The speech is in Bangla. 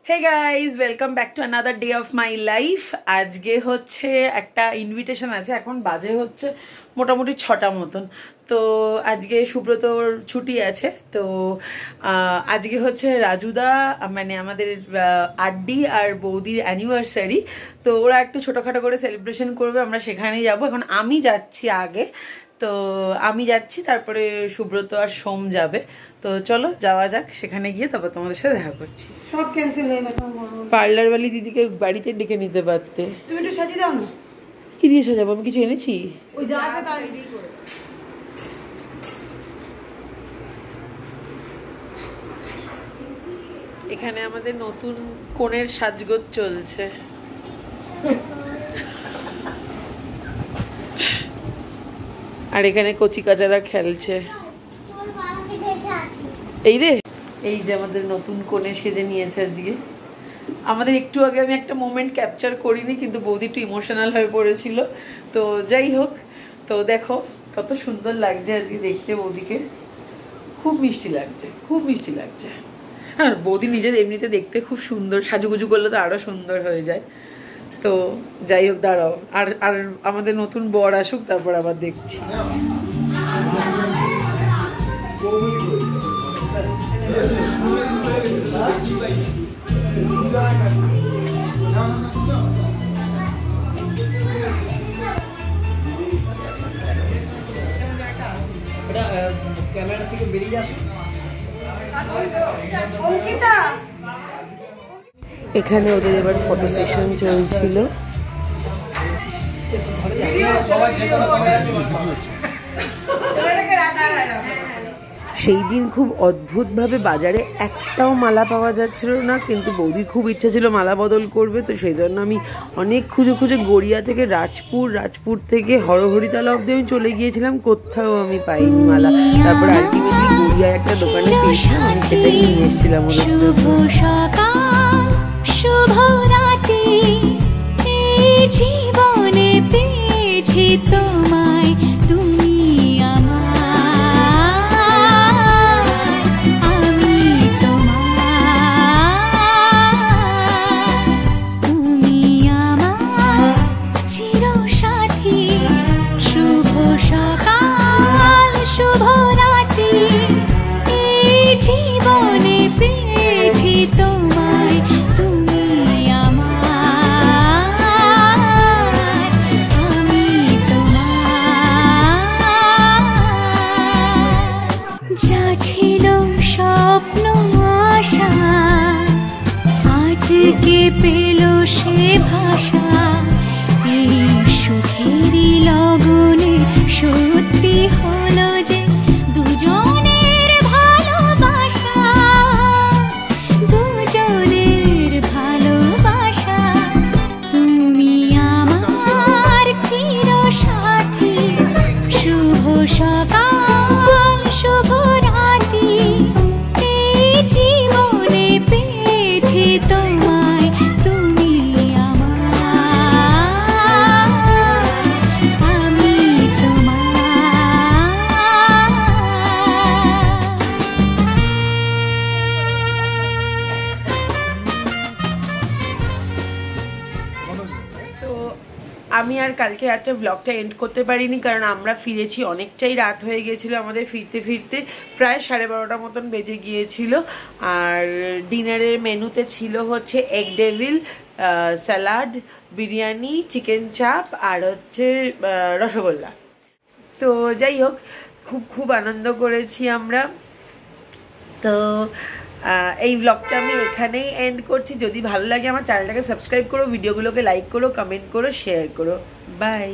Hey guys, welcome back to another day of my life. আজকে হচ্ছে একটা ইনভিটেশন আছে, এখন বাজে হচ্ছে মোটামুটি 6টা মতন। তো আজকে সুব্রতর ছুটি আছে, তো আজকে হচ্ছে রাজুদা মানে আমাদের আড্ডি আর বৌদির অ্যানিভার্সারি, তো ওরা একটু ছোটখাটো করে সেলিব্রেশন করবে, আমরা সেখানেই যাব। এখন আমি যাচ্ছি আগে, তো আমি যাচ্ছি, তারপরে সুব্রত আর সোম যাবে। তো চলো যাওয়া যাক, সেখানে গিয়ে তারপর তোমাদের সাথে দেখা করছি। সব ক্যান্সেল হয়ে গেছে। পার্লার বালি দিদিকে বাড়িতে ডেকে নিতে পারতে। তুমি একটু সাজিয়ে দাও না। কি দিয়ে সাজাবো? আমি কিছু এনেছি? ওই যা আছে তার রেডি করে। এখানে আমাদের নতুন কোণের সাজগোজ চলছে। আর এখানে কচি কাচারা খেলছে। এই রে, এই যে আমাদের নতুন কোণে সেজে নিয়েছে আজকে। আমাদের একটু আগে আমি একটা মোমেন্ট ক্যাপচার করিনি, কিন্তু বৌদি একটু ইমোশনাল হয়ে পড়েছিল। তো যাই হোক, তো দেখো কত সুন্দর লাগছে আজকে দেখতে বৌদিকে, খুব মিষ্টি লাগছে, খুব মিষ্টি লাগছে। হ্যাঁ, বৌদি নিজে এমনিতে দেখতে খুব সুন্দর, সাজুগুজু করলে তো আরো সুন্দর হয়ে যায়। তো যাই হোক, দাঁড়াও আর আর আমাদের নতুন বর আসুক, তারপর আবার দেখছি। ক্যামেরা থেকে বেরিয়ে আসে। এখানে ওদের এবার ফটো সেশন চলছিল। সেই দিন খুব অদ্ভুতভাবে বাজারে একটাও মালা পাওয়া যাচ্ছিল না, কিন্তু বৌদির খুব ইচ্ছা ছিল মালা বদল করবে। তো সেই জন্য আমি অনেক খুঁজে খুঁজে গড়িয়া থেকে রাজপুর থেকে হরহরিতলা অব্দি আমি চলে গিয়েছিলাম, কোথাও আমি পাইনি মালা। তারপর আলটিমেটলি গড়িয়ায় একটা দোকানে পেয়েছিলাম, আমি সেটাই নিয়ে এসেছিলাম ওদের জীবনে পেয়েছি তোমায়, তুমি পেল সে ভাষা, এই সুখেরই লগনে সত্যি হলো যে দুজনের ভালোবাসা, দুজনের ভালোবাসা। তুমি আমার চিরসাথী, শুভ সকাল শুভ রাতি, এই জীবনে পেয়েছি তোমায়, তুমি আমি তো আমি আর কালকে রাত্রে ব্লগটা এন্ড করতে পারিনি, কারণ আমরা ফিরেছি অনেকটাই রাত হয়ে গিয়েছিল। আমাদের ফিরতে ফিরতে প্রায় 12:30 মতন বেজে গিয়েছিল। আর ডিনারের মেনুতে ছিল হচ্ছে egg devil, salad, biryani, chicken চাপ আর হচ্ছে রসগোল্লা। তো যাই হোক, খুব আনন্দ করেছি আমরা। তো এই ব্লগটা আমি এখানেই এন্ড করছি। যদি ভালো লাগে আমার চ্যানেলটাকে সাবস্ক্রাইব করো, ভিডিওগুলোকে লাইক করো, কমেন্ট করো, শেয়ার করো। বাই।